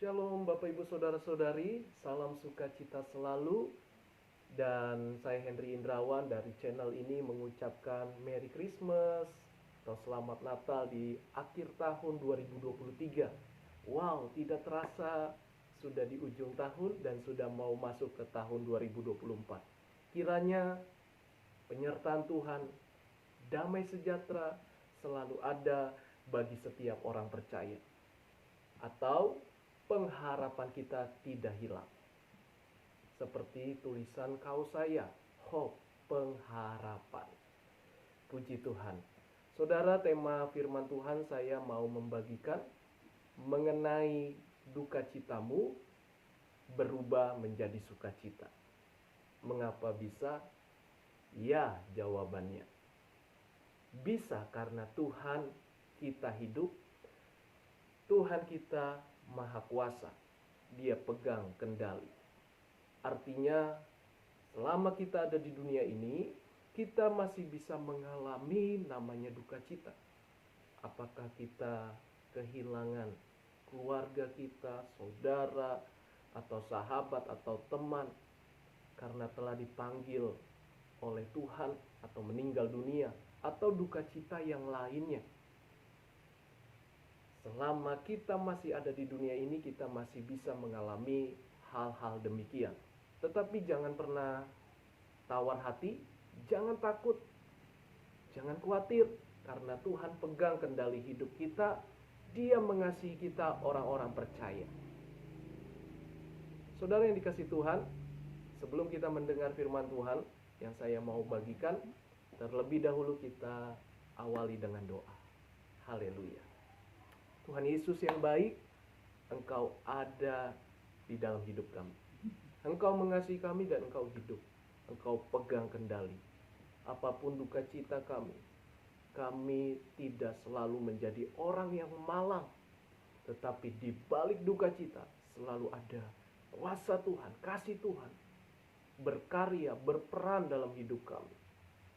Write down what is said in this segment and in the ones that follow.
Shalom Bapak Ibu Saudara-saudari, salam sukacita selalu. Dan saya Henry Indrawan dari channel ini mengucapkan Merry Christmas atau Selamat Natal di akhir tahun 2023. Wow, tidak terasa sudah di ujung tahun dan sudah mau masuk ke tahun 2024. Kiranya penyertaan Tuhan, damai sejahtera selalu ada bagi setiap orang percaya. Atau pengharapan kita tidak hilang. Seperti tulisan kaos saya, hope, pengharapan. Puji Tuhan. Saudara, tema firman Tuhan saya mau membagikan mengenai duka citamu berubah menjadi sukacita. Mengapa bisa? Ya, jawabannya. Bisa karena Tuhan kita hidup. Tuhan kita Maha Kuasa. Dia pegang kendali. Artinya, selama kita ada di dunia ini, kita masih bisa mengalami namanya duka cita. Apakah kita kehilangan keluarga kita, saudara, atau sahabat, atau teman, karena telah dipanggil oleh Tuhan, atau meninggal dunia, atau duka cita yang lainnya. Selama kita masih ada di dunia ini, kita masih bisa mengalami hal-hal demikian. Tetapi jangan pernah tawar hati, jangan takut, jangan khawatir, karena Tuhan pegang kendali hidup kita. Dia mengasihi kita, orang-orang percaya. Saudara yang dikasihi Tuhan, sebelum kita mendengar firman Tuhan yang saya mau bagikan, terlebih dahulu kita awali dengan doa. Haleluya. Tuhan Yesus yang baik, Engkau ada di dalam hidup kami. Engkau mengasihi kami dan Engkau hidup. Engkau pegang kendali. Apapun duka cita kami tidak selalu menjadi orang yang malang. Tetapi di balik duka cita selalu ada kuasa Tuhan, kasih Tuhan. Berkarya, berperan dalam hidup kami.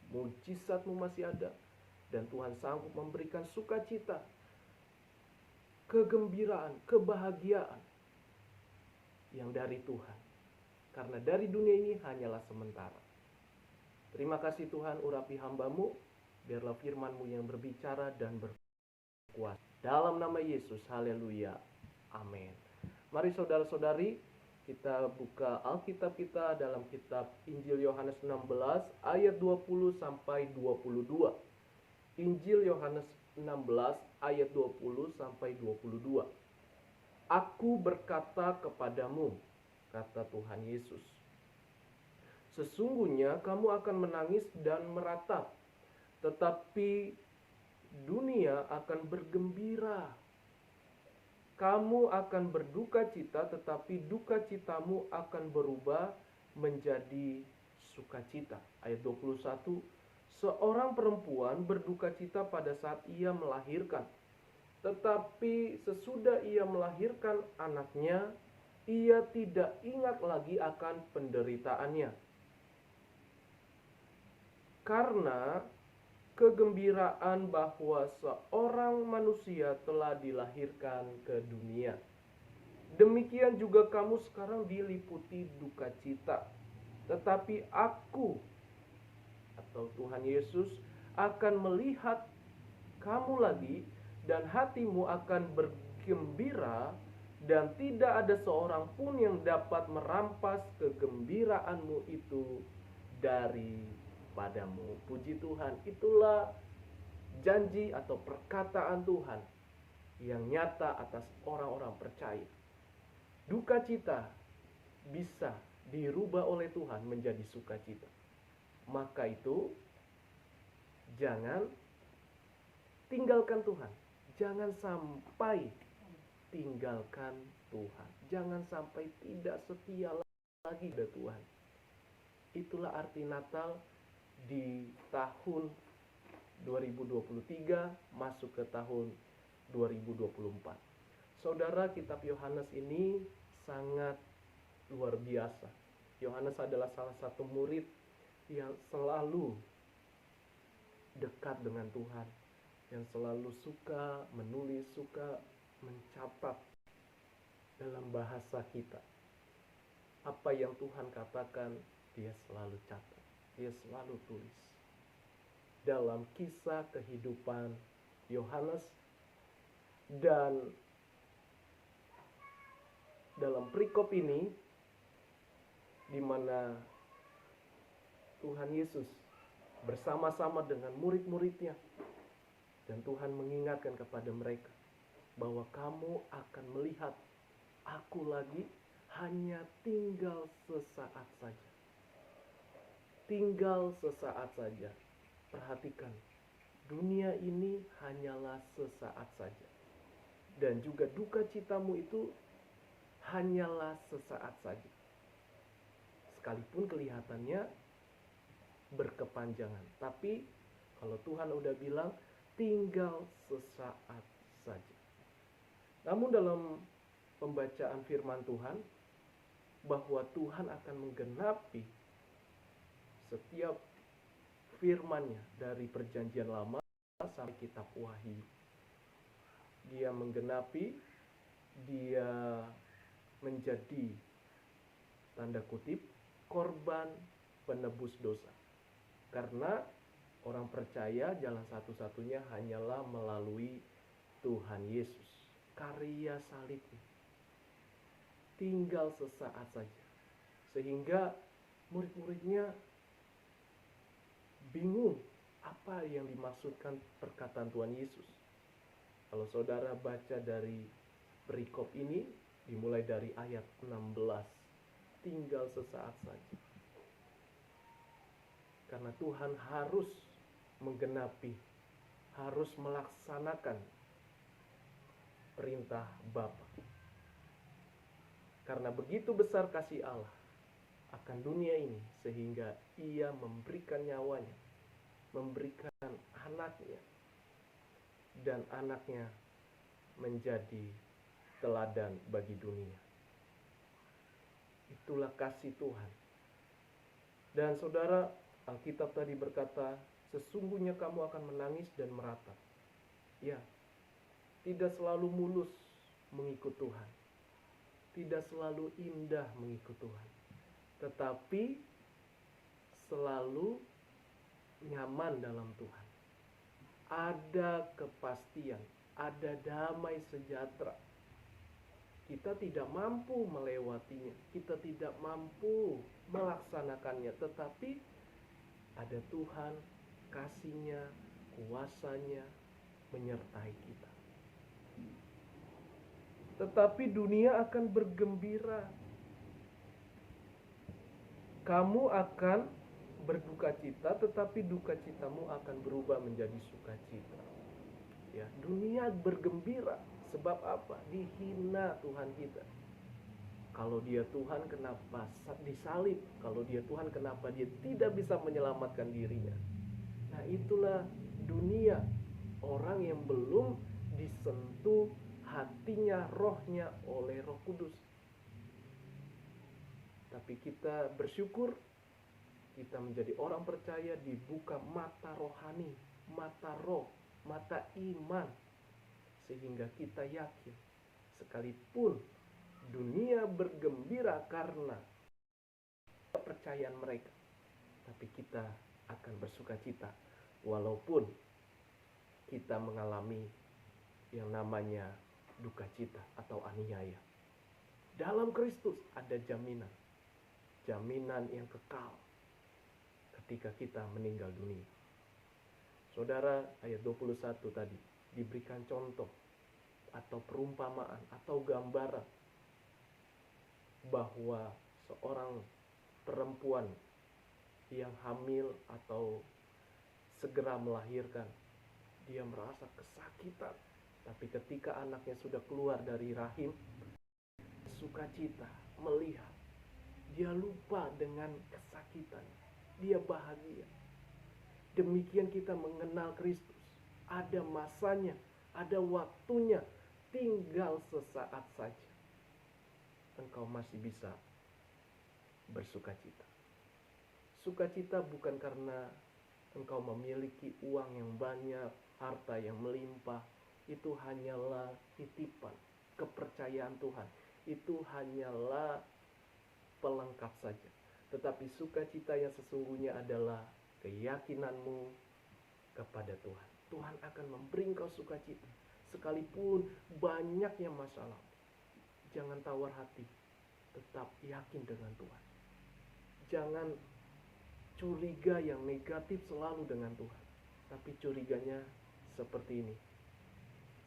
Mujizat-Mu masih ada. Dan Tuhan sanggup memberikan sukacita, kegembiraan, kebahagiaan yang dari Tuhan. Karena dari dunia ini hanyalah sementara. Terima kasih Tuhan, urapi hamba-Mu, biarlah firman-Mu yang berbicara dan berkuasa. Dalam nama Yesus, haleluya, amin. Mari saudara-saudari, kita buka Alkitab kita dalam kitab Injil Yohanes 16 ayat 20 sampai 22. Injil Yohanes 16 ayat 20 sampai 22. Aku berkata kepadamu, kata Tuhan Yesus, sesungguhnya kamu akan menangis dan meratap, tetapi dunia akan bergembira. Kamu akan berduka cita, tetapi duka citamu akan berubah menjadi sukacita. Ayat 21, seorang perempuan berduka cita pada saat ia melahirkan. Tetapi sesudah ia melahirkan anaknya, ia tidak ingat lagi akan penderitaannya. Karena kegembiraan bahwa seorang manusia telah dilahirkan ke dunia. Demikian juga kamu sekarang diliputi duka cita. Tetapi aku, atau Tuhan Yesus, akan melihat kamu lagi dan hatimu akan bergembira, dan tidak ada seorang pun yang dapat merampas kegembiraanmu itu daripadamu. Puji Tuhan, itulah janji atau perkataan Tuhan yang nyata atas orang-orang percaya. Duka cita bisa dirubah oleh Tuhan menjadi sukacita. Maka itu, jangan tinggalkan Tuhan. Jangan sampai tinggalkan Tuhan. Jangan sampai tidak setia lagi pada Tuhan. Itulah arti Natal di tahun 2023 masuk ke tahun 2024. Saudara, kitab Yohanes ini sangat luar biasa. Yohanes adalah salah satu murid yang selalu dekat dengan Tuhan, yang selalu suka menulis, suka mencatat dalam bahasa kita. Apa yang Tuhan katakan, dia selalu catat, dia selalu tulis. Dalam kisah kehidupan Yohanes dan dalam perikop ini, di mana Tuhan Yesus bersama-sama dengan murid-muridnya, dan Tuhan mengingatkan kepada mereka bahwa kamu akan melihat aku lagi, hanya tinggal sesaat saja. Tinggal sesaat saja. Perhatikan, dunia ini hanyalah sesaat saja. Dan juga duka citamu itu hanyalah sesaat saja. Sekalipun kelihatannya berkepanjangan. Tapi kalau Tuhan udah bilang tinggal sesaat saja. Namun dalam pembacaan firman Tuhan, bahwa Tuhan akan menggenapi setiap firman-Nya dari perjanjian lama sampai kitab Wahyu. Dia menggenapi, dia menjadi tanda kutip korban penebus dosa. Karena orang percaya jalan satu-satunya hanyalah melalui Tuhan Yesus. Karya salibnya tinggal sesaat saja. Sehingga murid-muridnya bingung apa yang dimaksudkan perkataan Tuhan Yesus. Kalau saudara baca dari perikop ini, dimulai dari ayat 16, tinggal sesaat saja. Karena Tuhan harus menggenapi, harus melaksanakan perintah Bapa. Karena begitu besar kasih Allah akan dunia ini, sehingga Ia memberikan nyawanya, memberikan anaknya, dan anaknya menjadi teladan bagi dunia. Itulah kasih Tuhan. Dan saudara, Alkitab tadi berkata, sesungguhnya kamu akan menangis dan meratap. Ya, tidak selalu mulus mengikut Tuhan. Tidak selalu indah mengikut Tuhan. Tetapi selalu nyaman dalam Tuhan. Ada kepastian, ada damai sejahtera. Kita tidak mampu melewatinya, kita tidak mampu melaksanakannya, tetapi ada Tuhan, kasih-Nya, kuasa-Nya menyertai kita. Tetapi dunia akan bergembira. Kamu akan berduka cita, tetapi duka citamu akan berubah menjadi sukacita. Ya, dunia bergembira. Sebab apa? Dihina Tuhan kita. Kalau dia Tuhan, kenapa disalib? Kalau dia Tuhan, kenapa dia tidak bisa menyelamatkan dirinya? Nah, itulah dunia. Orang yang belum disentuh hatinya, rohnya oleh Roh Kudus. Tapi kita bersyukur, kita menjadi orang percaya, dibuka mata rohani, mata roh, mata iman, sehingga kita yakin sekalipun dunia bergembira karena kepercayaan mereka, tapi kita akan bersuka cita walaupun kita mengalami yang namanya duka cita atau aniaya. Dalam Kristus ada jaminan, jaminan yang kekal ketika kita meninggal dunia. Saudara, ayat 21 tadi diberikan contoh atau perumpamaan atau gambaran bahwa seorang perempuan yang hamil atau segera melahirkan, dia merasa kesakitan. Tapi ketika anaknya sudah keluar dari rahim, sukacita melihat, dia lupa dengan kesakitan, dia bahagia. Demikian kita mengenal Kristus. Ada masanya, ada waktunya, tinggal sesaat saja. Engkau masih bisa bersukacita. Sukacita bukan karena engkau memiliki uang yang banyak, harta yang melimpah. Itu hanyalah titipan, kepercayaan Tuhan. itu hanyalah pelengkap saja. Tetapi sukacita yang sesungguhnya adalah keyakinanmu kepada Tuhan. Tuhan akan memberi engkau sukacita. Sekalipun banyaknya masalah, jangan tawar hati. Tetap yakin dengan Tuhan. Jangan curiga yang negatif selalu dengan Tuhan. Tapi curiganya seperti ini.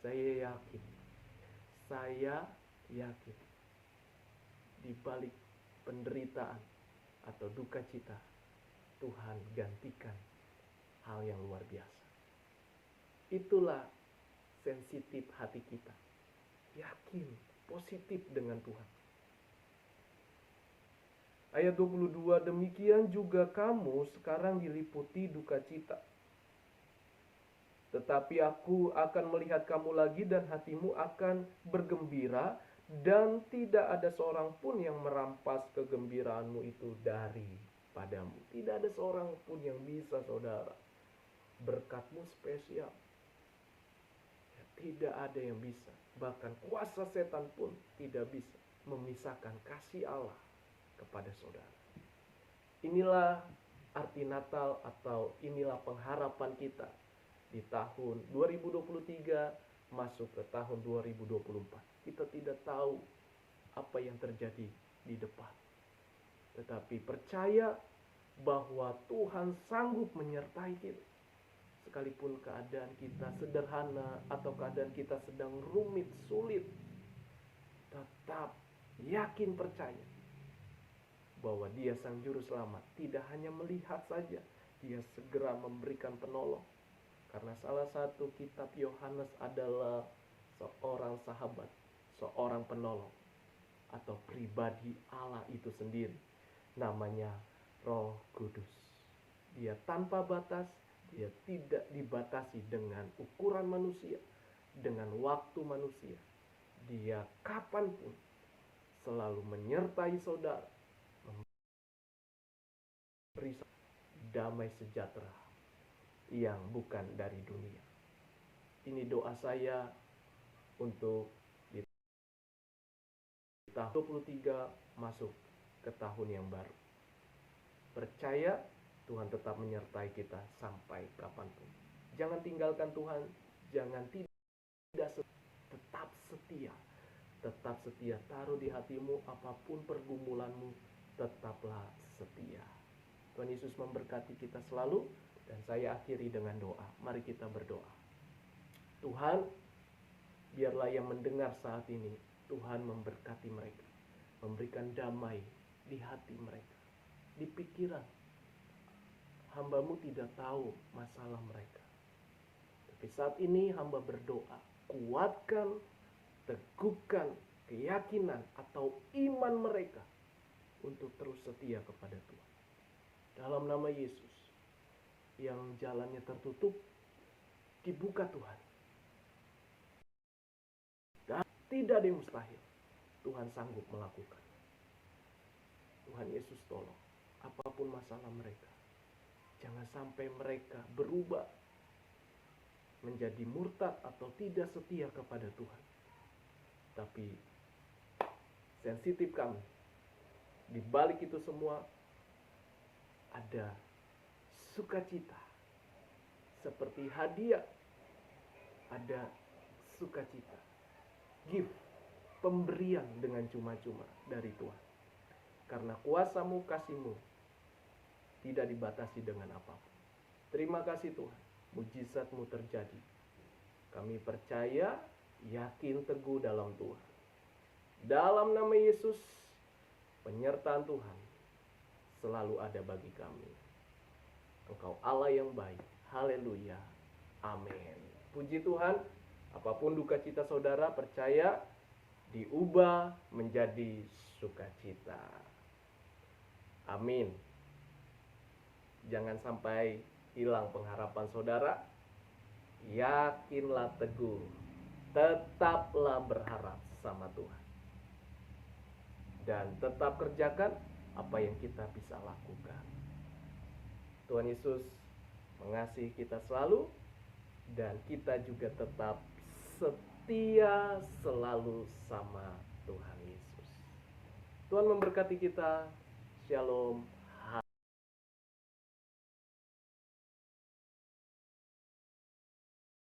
Saya yakin di balik penderitaan atau duka cita, Tuhan gantikan hal yang luar biasa. Itulah sensitif hati kita. Yakin, positif dengan Tuhan. Ayat 22, demikian juga kamu sekarang diliputi duka cita. Tetapi aku akan melihat kamu lagi dan hatimu akan bergembira, dan tidak ada seorang pun yang merampas kegembiraanmu itu daripadamu. Tidak ada seorang pun yang bisa, saudara. Berkatmu spesial. Tidak ada yang bisa. Bahkan kuasa setan pun tidak bisa memisahkan kasih Allah kepada saudara. Inilah arti Natal, atau inilah pengharapan kita di tahun 2023 masuk ke tahun 2024. Kita tidak tahu apa yang terjadi di depan. Tetapi percaya bahwa Tuhan sanggup menyertai kita. Sekalipun keadaan kita sederhana atau keadaan kita sedang rumit, sulit, tetap yakin percaya bahwa Dia Sang Juru Selamat tidak hanya melihat saja, Dia segera memberikan penolong. Karena salah satu kitab Yohanes adalah seorang sahabat, seorang penolong, atau pribadi Allah itu sendiri. Namanya Roh Kudus. Dia tanpa batas, Dia tidak dibatasi dengan ukuran manusia, dengan waktu manusia. Dia kapanpun selalu menyertai saudara, memberi damai sejahtera yang bukan dari dunia. Ini doa saya untuk di tahun 2023 masuk ke tahun yang baru. Percaya Tuhan tetap menyertai kita sampai kapanpun. Jangan tinggalkan Tuhan, jangan tidak tetap setia. Tetap setia, taruh di hatimu apapun pergumulanmu, tetaplah setia. Tuhan Yesus memberkati kita selalu. Dan saya akhiri dengan doa. Mari kita berdoa. Tuhan, biarlah yang mendengar saat ini, Tuhan memberkati mereka. Memberikan damai di hati mereka, di pikiran. Hamba-Mu tidak tahu masalah mereka. Tapi saat ini hamba berdoa, kuatkan, teguhkan keyakinan atau iman mereka untuk terus setia kepada Tuhan. Dalam nama Yesus, yang jalannya tertutup, dibuka Tuhan. Dan tidak ada yang mustahil. Tuhan sanggup melakukan. Tuhan Yesus tolong. Apapun masalah mereka, jangan sampai mereka berubah menjadi murtad atau tidak setia kepada Tuhan. Tapi sensitif kami, di balik itu semua ada sukacita. Seperti hadiah, ada sukacita. Gift, pemberian dengan cuma-cuma dari Tuhan. Karena kuasa-Mu, kasih-Mu tidak dibatasi dengan apapun. Terima kasih Tuhan, mujizat-Mu terjadi. Kami percaya, yakin teguh dalam Tuhan. Dalam nama Yesus, penyertaan Tuhan selalu ada bagi kami. Engkau Allah yang baik. Haleluya. Amin. Puji Tuhan. Apapun duka cita saudara, percaya diubah menjadi sukacita. Amin. Jangan sampai hilang pengharapan saudara. Yakinlah teguh. Tetaplah berharap sama Tuhan. Dan tetap kerjakan apa yang kita bisa lakukan. Tuhan Yesus mengasihi kita selalu, dan kita juga tetap setia selalu sama Tuhan Yesus. Tuhan memberkati kita. Shalom.